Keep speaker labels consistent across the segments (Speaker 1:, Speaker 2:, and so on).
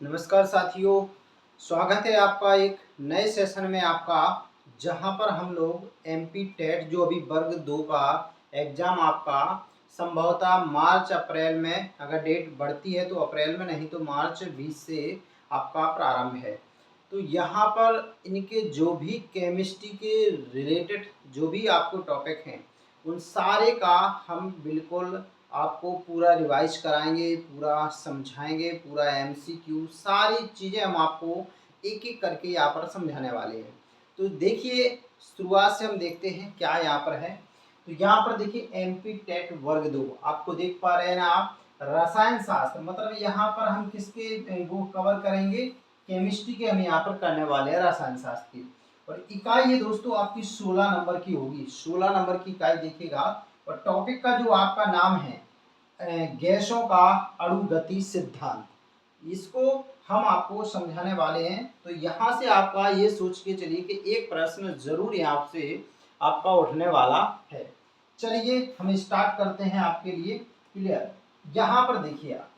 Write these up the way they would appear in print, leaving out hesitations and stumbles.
Speaker 1: नमस्कार साथियों, स्वागत है आपका एक नए सेशन में आपका, जहां पर हम लोग एमपी टेट जो अभी वर्ग 2 का एग्ज़ाम आपका संभवतः मार्च अप्रैल में, अगर डेट बढ़ती है तो अप्रैल में, नहीं तो मार्च 20 से आपका प्रारंभ है। तो यहाँ पर इनके जो भी केमिस्ट्री के रिलेटेड जो भी आपको टॉपिक हैं, उन सारे का हम बिल्कुल आपको पूरा रिवाइज कराएंगे, पूरा समझाएंगे, पूरा एमसीक्यू सारी चीज़ें हम आपको एक-एक करके यहाँ पर समझाने वाले हैं। तो देखिए, शुरुआत से हम देखते हैं क्या यहाँ पर है। तो यहाँ पर देखिए एमपी टेट वर्ग 2 आपको देख पा रहे हैं ना आप, रसायन शास्त्र, मतलब यहाँ पर हम किसके वो कवर करेंगे, केमिस्ट्री के हम यहाँ पर करने वाले हैं, रसायन शास्त्र की। और इकाई ये दोस्तों आपकी 16 नंबर की होगी, 16 नंबर की इकाई देखिएगा। और टॉपिक का जो आपका नाम है गैसों का अणुगति सिद्धांत, इसको हम आपको समझाने वाले हैं। तो यहाँ से आपका ये सोच के चलिए कि एक प्रश्न जरूर यहाँ से आपका उठने वाला है। चलिए हम स्टार्ट करते हैं आपके लिए। क्लियर, यहाँ पर देखिए आप,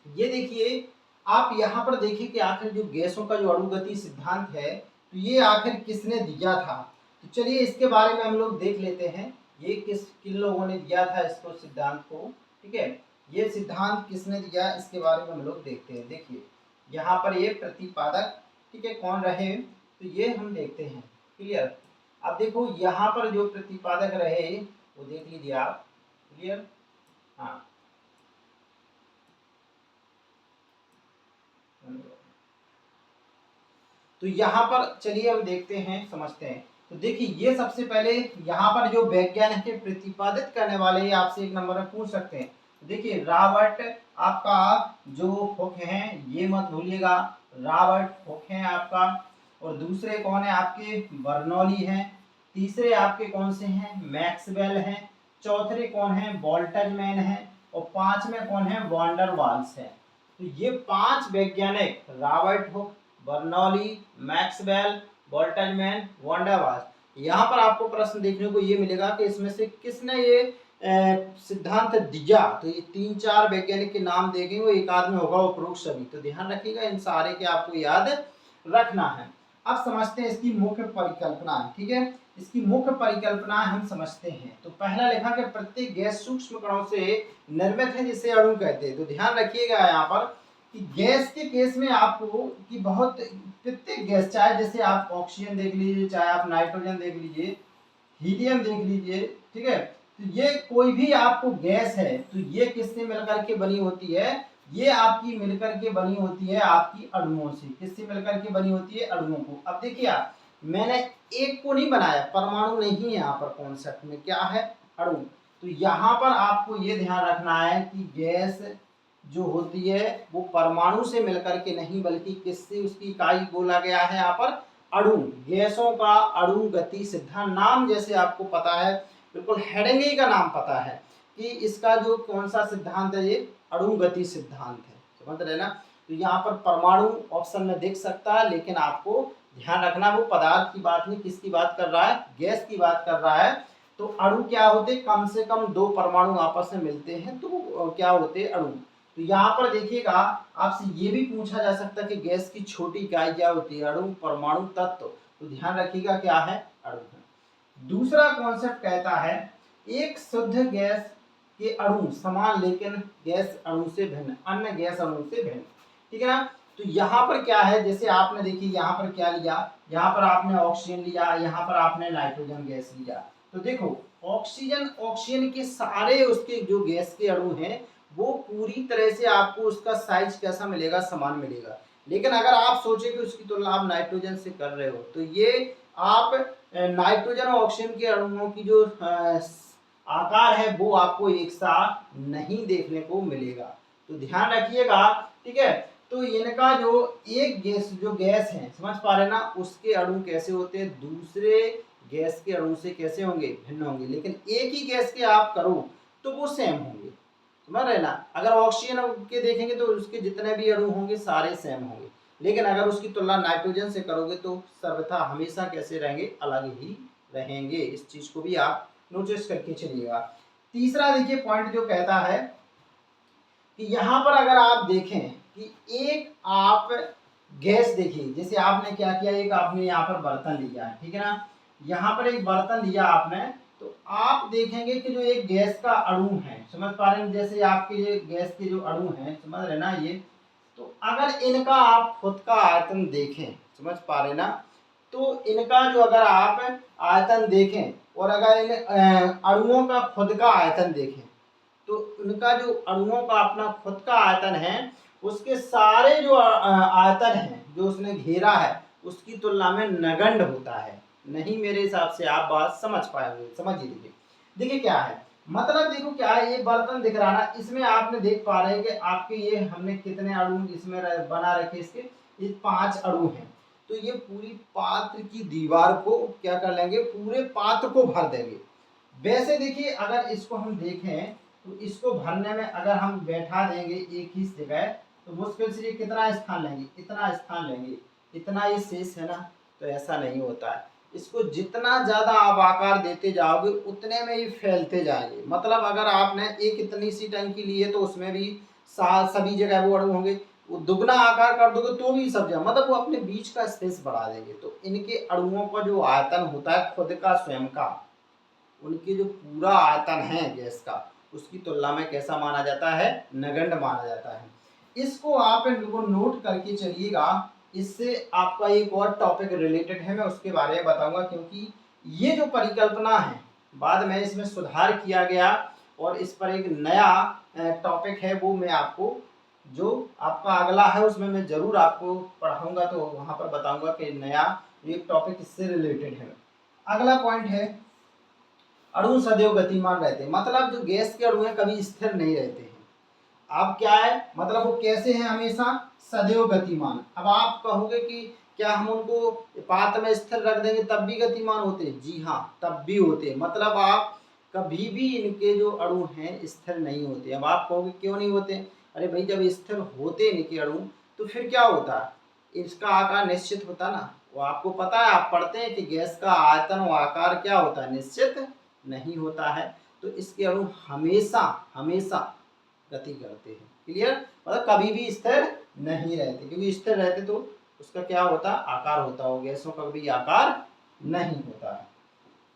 Speaker 1: ये देखिए आप यहाँ पर देखिए कि आखिर जो गैसों का जो अणुगति सिद्धांत है, तो ये आखिर किसने दिया था। तो चलिए इसके बारे में हम लोग देख लेते हैं, ये किन लोगों ने दिया था इसको, सिद्धांत को। ठीक है, ये सिद्धांत किसने दिया इसके बारे में हम लोग देखते हैं। देखिए यहाँ पर ये प्रतिपादक, ठीक है, कौन रहे, तो ये हम देखते हैं। क्लियर, अब देखो यहाँ पर जो प्रतिपादक रहे वो देख लीजिए आप। क्लियर, हाँ, तो यहाँ पर चलिए हम देखते हैं, समझते हैं। तो देखिए ये सबसे पहले यहाँ पर जो वैज्ञानिक के प्रतिपादित करने वाले, ये आपसे एक नंबर में पूछ सकते हैं। देखिए रॉबर्ट आपका जो हुक हैं, ये मत भूलिएगा, रॉबर्ट हुक हैं आपका। और दूसरे कौन है आपके, बर्नौली हैं। तीसरे आपके कौन से हैं, मैक्सवेल हैं। चौथे कौन है, बोल्टजमैन है। और पांचवें कौन है, वॉन डर वाल्स है। तो ये पांच वैज्ञानिक, Robert Hooke, Bernoulli, Maxwell, Boltzmann, van der Waals, यहाँ पर आपको प्रश्न देखने को ये मिलेगा कि इसमें से किसने ये सिद्धांत दिया। तो ये 3-4 वैज्ञानिक के नाम देखेंगे, वो एक आदमी होगा उपरोक्त सभी। तो ध्यान रखिएगा, इन सारे के आपको याद रखना है। अब समझते हैं इसकी मुख्य परिकल्पना। ठीक है, इसकी मुख्य परिकल्पना हम समझते हैं। तो पहला लिखा कि प्रत्येक गैस सूक्ष्म कणों से निर्मित है, जिसे अणु कहते हैं। तो ध्यान रखिएगा यहाँ पर कि गैस के केस में आपको कि बहुत प्रत्येक गैस, चाहे जैसे आप ऑक्सीजन देख लीजिए, चाहे आप नाइट्रोजन देख लीजिए, हीलियम देख लीजिए, ठीक है, तो ये कोई भी आपको गैस है, तो ये किससे मिलकर के बनी होती है, ये आपकी मिलकर के बनी होती है आपकी अणुओं से। किससे मिलकर के बनी होती है, अणुओं को। अब देखिए आप, मैंने एक को नहीं बनाया, परमाणु नहीं है यहाँ पर कॉन्सेप्ट में, क्या है, अणु। तो यहाँ पर आपको ये ध्यान रखना है कि गैस जो होती है वो परमाणु से मिलकर के नहीं, बल्कि किससे उसकी इकाई बोला गया है यहाँ पर, अणु। गैसों का अणु गति सिद्धांत, नाम जैसे आपको पता है, बिल्कुल हेडिंग ही का नाम पता है कि इसका जो कौन सा सिद्धांत है, ये अणु गति सिद्धांत है। समझ रहे ना। तो यहाँ पर परमाणु ऑप्शन में दिख सकता है, लेकिन आपको ध्यान रखना वो पदार्थ की बात नहीं, किसकी बात कर रहा है, गैस की बात कर रहा है। तो अणु क्या होते, कम से कम 2 परमाणु आपस में मिलते हैं तो क्या होते, अणु। तो यहाँ पर देखिएगा, आपसे ये भी पूछा जा सकता है कि गैस की छोटी इकाई क्या होती है, अणु, परमाणु, तत्व। तो ध्यान रखिएगा क्या है, अणु है। दूसरा कॉन्सेप्ट कहता है एक शुद्ध गैस के अणु समान, लेकिन गैस अणु से भिन्न, अन्य गैस अणु से भिन्न। ठीक है ना। तो यहाँ पर क्या है, जैसे आपने देखिए यहाँ पर क्या लिया, यहाँ पर आपने ऑक्सीजन लिया, यहाँ पर आपने नाइट्रोजन गैस लिया। तो देखो ऑक्सीजन के सारे उसके जो गैस के अणु हैं, वो पूरी तरह से आपको उसका साइज कैसा मिलेगा, समान मिलेगा। लेकिन अगर आप सोचे कि उसकी तुलना आप नाइट्रोजन से कर रहे हो, तो ये आप नाइट्रोजन और ऑक्सीजन के अणुओं की जो आकार है वो आपको एक साथ नहीं देखने को मिलेगा। तो ध्यान रखिएगा। ठीक है, तो इनका जो एक गैस जो गैस है, समझ पा रहे ना, उसके अणु कैसे होते हैं, दूसरे गैस के अणु से कैसे होंगे, भिन्न होंगे। लेकिन एक ही गैस के आप करो तो वो सेम होंगे, समझ रहे ना। अगर ऑक्सीजन के देखेंगे तो उसके जितने भी अणु होंगे सारे सेम होंगे, लेकिन अगर उसकी तुलना नाइट्रोजन से करोगे तो सर्वथा हमेशा कैसे रहेंगे, अलग ही रहेंगे। इस चीज को भी आप नोटिस करके चलिएगा। तीसरा देखिए पॉइंट जो कहता है कि यहाँ पर अगर आप देखें कि एक आप गैस देखिए, जैसे आपने क्या किया, एक आपने यहाँ पर बर्तन लिया है, ठीक है ना, यहाँ पर एक बर्तन लिया आपने, तो आप देखेंगे कि जो एक गैस का अणु है, समझ पा रहे हैं, जैसे आपके ये गैस के जो अणु हैं, समझ रहे ना ये, तो अगर इनका आप खुद का आयतन देखें, समझ पा रहे ना, तो इनका जो अगर आप आयतन देखें और अगर इन अणुओं का खुद का आयतन देखें, तो उनका जो अणुओं का अपना खुद का आयतन है, उसके सारे जो आयतन है जो उसने घेरा है, उसकी तुलना में नगण्य होता है। नहीं, मेरे हिसाब से आप बात समझ पाएंगे, समझिए। देखिए देखिए क्या है, मतलब देखो क्या है, ये बर्तन दिख रहा ना, इसमें आपने देख पा रहे हैं कि आपके ये हमने कितने अणु इसमें बना रखे, इसके ये 5 अणु हैं। तो ये पूरी पात्र की दीवार को क्या कर लेंगे, पूरे पात्र को भर देंगे। वैसे देखिए अगर इसको हम देखें, तो इसको भरने में अगर हम बैठा देंगे एक ही जगह, तो मुश्किल से ये कितना स्थान लेंगे, इतना स्थान लेंगे, इतना ये शेष है ना, तो ऐसा नहीं होता है। इसको जितना ज़्यादा आप आकार देते जाओगे, उतने में ये फैलते जाएंगे। मतलब अगर आपने एक इतनी सी टंकी ली है, तो उसमें भी सभी जगह वो अणु होंगे, वो दुगना आकार कर दोगे तो भी सब जगह, मतलब वो अपने बीच का स्पेस बढ़ा देंगे। तो इनके अणुओं का जो आयतन होता है खुद का, स्वयं का, उनके जो पूरा आयतन है गैस का, उसकी तुलना में कैसा माना जाता है, नगण्य माना जाता है। इसको आप इनको नोट करके चलिएगा। इससे आपका एक और टॉपिक रिलेटेड है, मैं उसके बारे में बताऊंगा, क्योंकि ये जो परिकल्पना है बाद में इसमें सुधार किया गया और इस पर एक नया टॉपिक है, वो मैं आपको जो आपका अगला है उसमें मैं जरूर आपको पढ़ाऊंगा, तो वहां पर बताऊंगा कि नया एक टॉपिक इससे रिलेटेड है। अगला पॉइंट है, अणु सदैव गतिमान रहते हैं। मतलब जो गैस के अणु हैं कभी स्थिर नहीं रहते हैं। अब क्या है, मतलब वो कैसे हैं, हमेशा सदैव गतिमान। अब आप कहोगे कि क्या हम उनको पात्र में स्थिर रख देंगे तब भी गतिमान होते हैं? जी हाँ, तब भी होते हैं। मतलब आप कभी भी इनके जो अणु हैं स्थिर नहीं होते। अब आप कहोगे क्यों नहीं होते? अरे भाई, जब स्थिर होते इनके अणु तो फिर क्या होता है, इसका आकार निश्चित होता ना। वो आपको पता है, आप पढ़ते हैं कि गैस का आयतन और आकार क्या होता है, निश्चित नहीं होता है। तो इसके अणु हमेशा हमेशा गति करते हैं। क्लियर? मतलब कभी भी स्थिर नहीं रहते, क्योंकि स्थिर रहते तो उसका क्या होता, आकार होता हो। गैसों का कभी आकार नहीं होता है।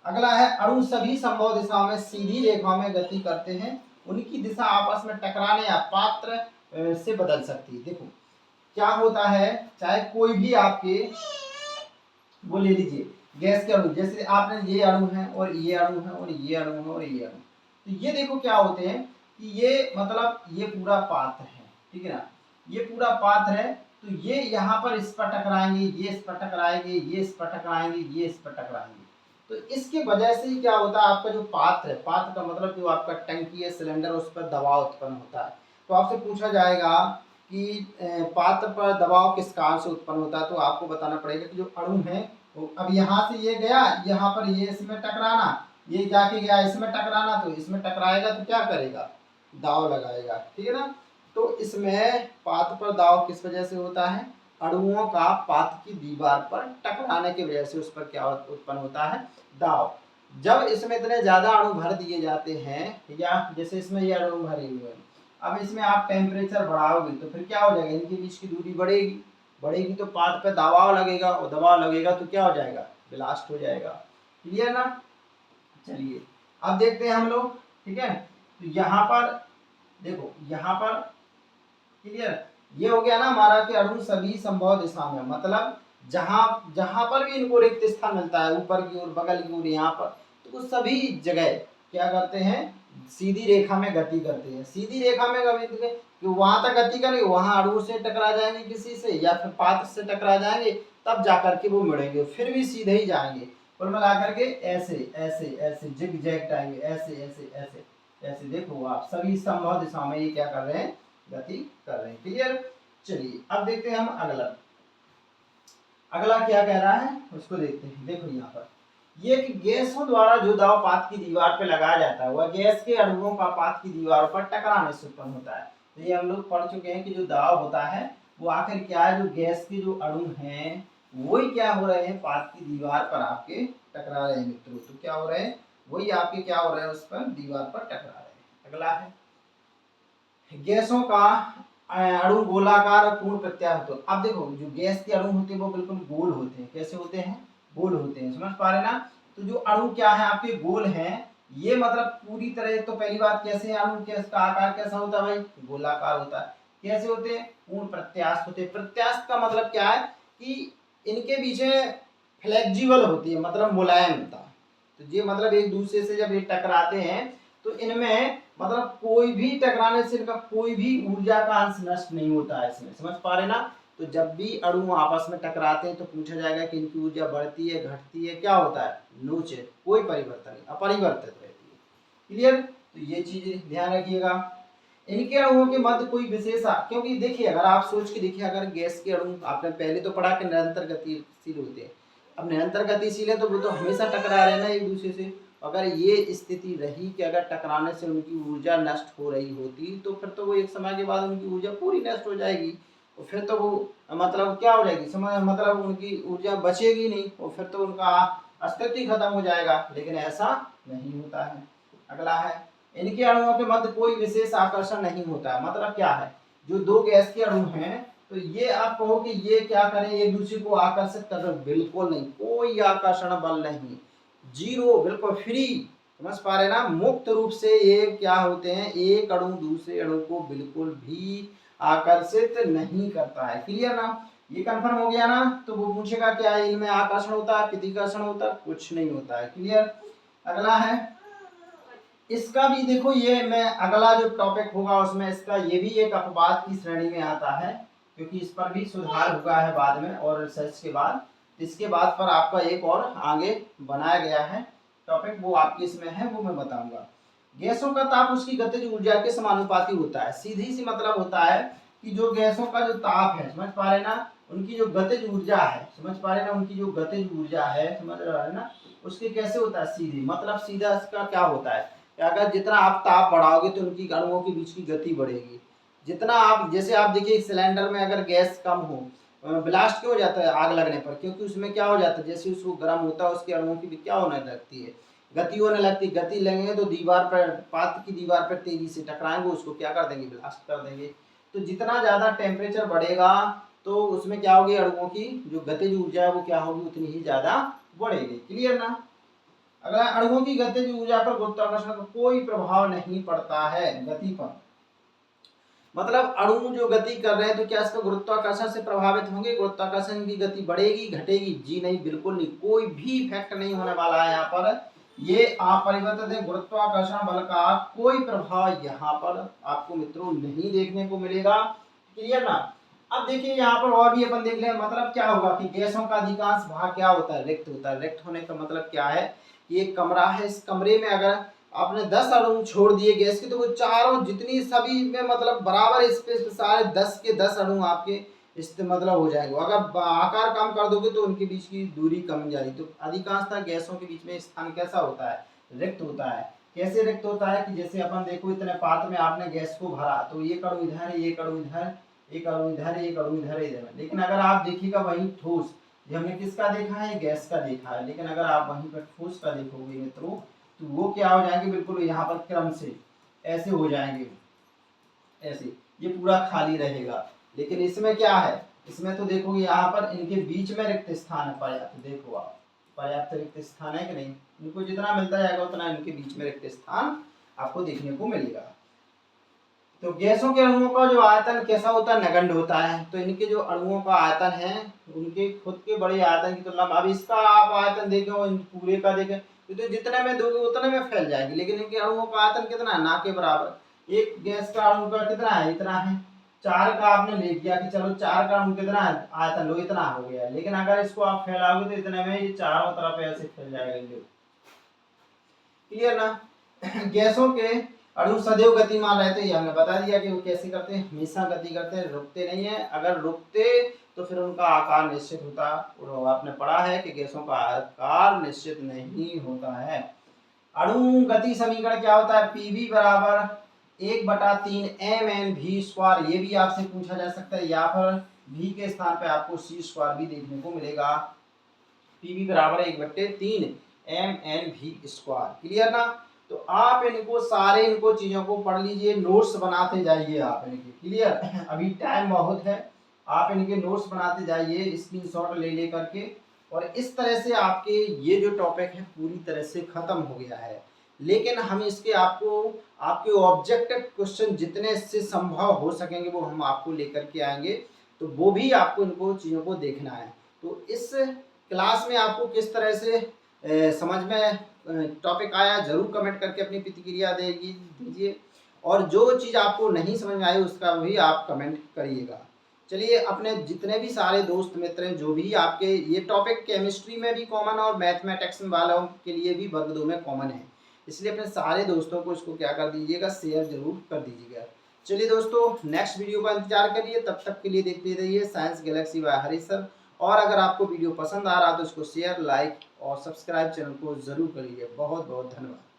Speaker 1: अगला है, अणु सभी संभव दिशाओं में सीधी रेखाओं में गति करते हैं। उनकी दिशा आपस में टकराने या पात्र से बदल सकती है। देखो क्या होता है, चाहे कोई भी आपके वो ले लीजिए गैस के अणु, जैसे आपने ये अणु है और ये अणु है और ये अणु है और ये अणु, तो ये देखो क्या होते हैं कि ये मतलब ये पूरा पात्र है, ठीक है ना, ये पूरा पात्र है। तो ये यहाँ पर इस पर टकराएंगे, ये इस पर टकराएंगे, ये इस पर टकराएंगे, ये इस पर टकराएंगे। तो इसके वजह से क्या होता है, आपका जो पात्र है, पात्र का मतलब जो आपका टंकी है, सिलेंडर, उस पर दबाव उत्पन्न होता है। तो आपसे पूछा जाएगा कि पात्र पर दबाव किस कारण से उत्पन्न होता है, तो आपको बताना पड़ेगा कि जो अणु है, अब यहाँ से ये गया, यहाँ पर ये इसमें टकराना, ये जाके गया इसमें टकराना, तो इसमें टकराएगा तो क्या करेगा, दाव लगाएगा, ठीक है ना। तो इसमें पात्र पर दाव किस वजह से होता है, अणुओं का पात्र की दीवार पर टकराने की वजह से उस पर क्या उत्पन्न होता है, दाव। जब इसमें इतने ज्यादा अणु भर दिए जाते हैं, या जैसे इसमें ये अणु भरे हुए हैं, अब इसमें आप टेम्परेचर बढ़ाओगे तो फिर क्या हो जाएगा, इनके बीच की दूरी बढ़ेगी, बढ़ेगी तो पात्र पे दबाव लगेगा, और दबाव लगेगा तो क्या हो जाएगा, ब्लास्ट हो जाएगा। क्लियर ना? चलिए अब देखते हैं हम लोग, ठीक है। तो यहाँ पर देखो, यहाँ पर क्लियर, ये हो गया ना हमारा कि अणु सभी संभव दिशा में, मतलब जहाँ जहाँ पर भी इनको रिक्त स्थान मिलता है, ऊपर की ओर, बगल की ओर, यहाँ पर, तो वो सभी जगह क्या करते हैं, सीधी रेखा में गति करते हैं। सीधी रेखा में गति, वहां तक गति करेंगे, वहां अणु से टकरा जाएंगे किसी से, या फिर पात्र से टकरा जाएंगे, तब जाकर के वो मिलेंगे, फिर भी सीधे ही जाएंगे। कुल मिला करके ऐसे ऐसे ऐसे जिग जैग जाएंगे, ऐसे ऐसे ऐसे ऐसे। देखो आप सभी संभव दिशा में ये क्या कर रहे हैं, गति कर रहे हैं। क्लियर? चलिए अब देखते हैं हम अगला, अगला क्या कह रहा है उसको देखते हैं। देखो यहाँ पर ये कि गैसों द्वारा जो दाव पात्र की दीवार पर लगाया जाता है, वह गैस के अणुओं का पात्र की दीवार पर टकराने से उत्पन्न होता है। तो ये हम लोग पढ़ चुके हैं कि जो दाव होता है वो आखिर क्या है, जो गैस के जो अणु हैं वही क्या हो रहे हैं, पात्र की दीवार पर आपके टकरा रहे हैं मित्रों। तो क्या हो रहे हैं, वही आपके क्या हो रहे हैं, उस पर दीवार पर टकरा रहे हैं। अगला है, गैसों का अणु गोलाकार और पूर्ण प्रत्यास्थ होते हैं। अब देखो जो गैस के अणु होते हैं वो बिल्कुल गोल होते हैं। कैसे होते हैं? गोल होते हैं। समझ पा रहे ना? तो जो अणु क्या है आपके गोल हैं, ये मतलब पूरी तरह, तो पहली बात कैसे अणु के इसका आकार कैसा होता है भाई? गोलाकार होता है। कैसे होते हैं? पूर्ण प्रत्यास्थ होते हैं। प्रत्यास्थ का मतलब क्या है कि इनके बीच में फ्लेक्सिबल होती है, मतलब मुलायमता। तो ये मतलब एक दूसरे से जब ये टकराते हैं तो इनमें मतलब कोई भी टकराने से इनका कोई भी ऊर्जा का अंश नष्ट नहीं होता है इसमें। समझ पा रहे ना? तो जब भी अणु आपस में टकराते हैं तो पूछा जाएगा कि इनकी ऊर्जा बढ़ती है, घटती है, क्या होता है? नो चेंज, कोई परिवर्तन नहीं, अपरिवर्तित रहती है। क्लियर? तो ये चीज ध्यान रखिएगा। इनके अणुओं के मध्य कोई विशेष, क्योंकि देखिए अगर आप सोच के देखिए, अगर गैस के अणु आपने पहले तो पढ़ा कि निरंतर गतिशील होते हैं। अब निरंतर गतिशील है तो वो तो हमेशा टकरा रहे हैं ना एक दूसरे से। अगर ये स्थिति रही कि अगर टकराने से उनकी ऊर्जा नष्ट हो रही होती तो फिर तो वो एक समय के बाद उनकी ऊर्जा पूरी नष्ट हो जाएगी, और फिर तो वो मतलब क्या हो जाएगी, समय मतलब उनकी ऊर्जा बचेगी नहीं, और फिर तो उनका अस्तित्व ही खत्म हो जाएगा। लेकिन ऐसा नहीं होता है। अगला है, इनके अणुओं के मध्य कोई विशेष आकर्षण नहीं होता है। मतलब क्या है? जो दो गैस के अणु हैं तो ये आप कहो कि ये क्या करें, एक दूसरे को आकर्षित कर रहे? बिल्कुल नहीं, कोई आकर्षण बल नहीं, जीरो, बिल्कुल फ्री। समझ पा रहे ना? मुक्त रूप से ये क्या होते हैं, एक अणु दूसरे अणु को बिल्कुल भी आकर्षित नहीं करता है। क्लियर ना? ये कंफर्म हो गया ना? तो वो पूछेगा क्या इनमें आकर्षण होता है, प्रतिकर्षण होता है? कुछ नहीं होता है। क्लियर? अगला है, इसका भी देखो, ये मैं अगला जो टॉपिक होगा उसमें इसका ये भी एक अपवाद की श्रेणी में आता है, क्योंकि इस पर भी सुधार हुआ है बाद में और रिसर्च के बाद। इसके बाद पर आपका एक और आगे बनाया गया है टॉपिक, वो आपके इसमें है, वो मैं बताऊंगा। गैसों का ताप उसकी गतिज ऊर्जा के समानुपाती होता है। सीधी सी मतलब होता है कि जो गैसों का जो ताप है, समझ पा रहे ना, उनकी जो गतिज ऊर्जा है, समझ पा रहे ना, उनकी जो गतिज ऊर्जा है, समझ रहे ना, उसके कैसे होता है? सीधी मतलब सीधा इसका क्या होता है, अगर जितना आप ताप बढ़ाओगे तो उनकी अणुओं के बीच की गति बढ़ेगी। जितना आप, जैसे आप देखिए सिलेंडर में अगर गैस कम हो, ब्लास्ट क्यों हो जाता है आग लगने पर? क्योंकि उसमें क्या हो जाता है, जैसे उसको गर्म होता है उसके अणुओं की भी क्या होने लगती है? गति होने लगती है। गति लगेंगे तो दीवार पर, पात्र की दीवार पर तेजी से टकराएंगे, उसको क्या कर देंगे? ब्लास्ट कर देंगे। तो जितना ज्यादा टेम्परेचर बढ़ेगा तो उसमें क्या होगी, अणुओं की जो गतिज ऊर्जा है वो क्या होगी, उतनी ही ज्यादा बढ़ेगी। क्लियर ना? अगर अणुओं की गतिज ऊर्जा पर गुरुत्वाकर्षण का कोई प्रभाव नहीं पड़ता है गति पर। मतलब अणु जो गति कर रहे हैं तो क्या इसका गुरुत्वाकर्षण से प्रभावित होंगे? गुरुत्वाकर्षण की गति बढ़ेगी, घटेगी? जी नहीं, बिल्कुल नहीं, कोई भी इफेक्ट नहीं होने वाला है यहाँ पर। ये अपरिवर्तित है, गुरुत्वाकर्षण बल का कोई प्रभाव यहाँ पर आपको मित्रों नहीं देखने को मिलेगा। क्लियर ना? अब देखिए यहाँ पर और भी अपन देख लें, मतलब क्या होगा कि गैसों का अधिकांश भाग क्या होता है? रिक्त होता है। रिक्त होने का मतलब क्या है कि एक कमरा है, इस कमरे में अगर आपने 10 अणु छोड़ दिए गैस के तो वो चारों जितनी सभी में मतलब बराबर स्पेस, सारे 10 के 10 अणु आपके इस मतलब हो जाएंगे। अगर आकार कम कर दोगे तो उनके बीच की दूरी कम जाएगी। तो अधिकांशतः गैसों के बीच में स्थान कैसा होता है? रिक्त होता है। कैसे रिक्त होता है कि जैसे अपन देखो इतने पात्र में आपने गैस को भरा तो एक अणु इधर, एक अणु इधर, एक अणु इधर, एक अणु इधर, इधर। लेकिन अगर आप देखिएगा वही ठोस, ये हमने किसका देखा है? गैस का देखा है। लेकिन अगर आप वहीं पर ठोस का देखोगे मित्रों तो वो क्या हो जाएंगे, बिल्कुल यहाँ पर क्रम से ऐसे हो जाएंगे, ऐसे ये पूरा खाली रहेगा। लेकिन इसमें क्या है, इसमें तो देखोगे यहाँ पर इनके बीच में रिक्त स्थान है पर्याप्त। देखो आप, पर्याप्त रिक्त स्थान है कि नहीं? इनको जितना मिलता जाएगा उतना इनके बीच में रिक्त स्थान आपको देखने को मिलेगा। तो गैसों के अणुओं का जो आयतन कैसा होता है? नगण्य होता है। तो इनके जो अणुओं का आयतन है उनके खुद के बड़े आयतन की तुलना में, अब इसका आप आयतन देखें और पूरे का देखें तो जितने में दोगे उतने में फैल जाएगी। लेकिन इनके अणुओं का आयतन कितना है? ना के बराबर। एक गैस का अणु का कितना है? इतना है। 4 का आपने ले लिया कि चलो 4 का अणु कितना है? आयतन लो इतना हो गया। लेकिन अगर इसको आप फैलाओगे तो इतने में ये चारों तरफ ऐसे फैल जाएगा। क्लियर ना? गैसों के अणु सदैव गतिमान रहते हैं, हमने बता दिया कि वो कैसे करते हैं, हमेशा गति करते हैं, रुकते नहीं है। अगर रुकते तो फिर उनका आकार निश्चित होता, और आपने पढ़ा है कि गैसों का आकार निश्चित नहीं होता है। अणु गति समीकरण क्या होता है? पीवी बराबर 1/3 mn_v²। ये भी आपसे पूछा जा सकता है, या फिर v के स्थान पे आपको c² भी देखने को मिलेगा। पीवी बराबर 1/3 mn_v²। क्लियर ना? तो आप इनको सारे इनको चीज़ों को पढ़ लीजिए, नोट्स बनाते जाइए आप इनके, क्लियर। अभी टाइम बहुत है, आप इनके नोट्स बनाते जाइए स्क्रीनशॉट ले ले करके, और इस तरह से आपके ये जो टॉपिक है पूरी तरह से ख़त्म हो गया है। लेकिन हम इसके आपको आपके ऑब्जेक्टिव क्वेश्चन जितने से संभव हो सकेंगे वो हम आपको लेकर के आएंगे, तो वो भी आपको इनको चीज़ों को देखना है। तो इस क्लास में आपको किस तरह से समझ में टॉपिक आया, ज़रूर कमेंट करके अपनी प्रतिक्रिया दीजिए, और जो चीज़ आपको नहीं समझ में आई उसका भी आप कमेंट करिएगा। चलिए, अपने जितने भी सारे दोस्त मित्र हैं, जो भी आपके ये टॉपिक केमिस्ट्री में भी कॉमन है और मैथमेटिक्स वालों के लिए भी वर्ग 2 में कॉमन है, इसलिए अपने सारे दोस्तों को इसको क्या कर दीजिएगा, शेयर जरूर कर दीजिएगा। चलिए दोस्तों, नेक्स्ट वीडियो का इंतजार करिए, तब तक के लिए देखते रहिए science galaxy by Harish sir. और अगर आपको वीडियो पसंद आ रहा तो इसको शेयर, लाइक और सब्सक्राइब चैनल को ज़रूर करिए। बहुत बहुत धन्यवाद।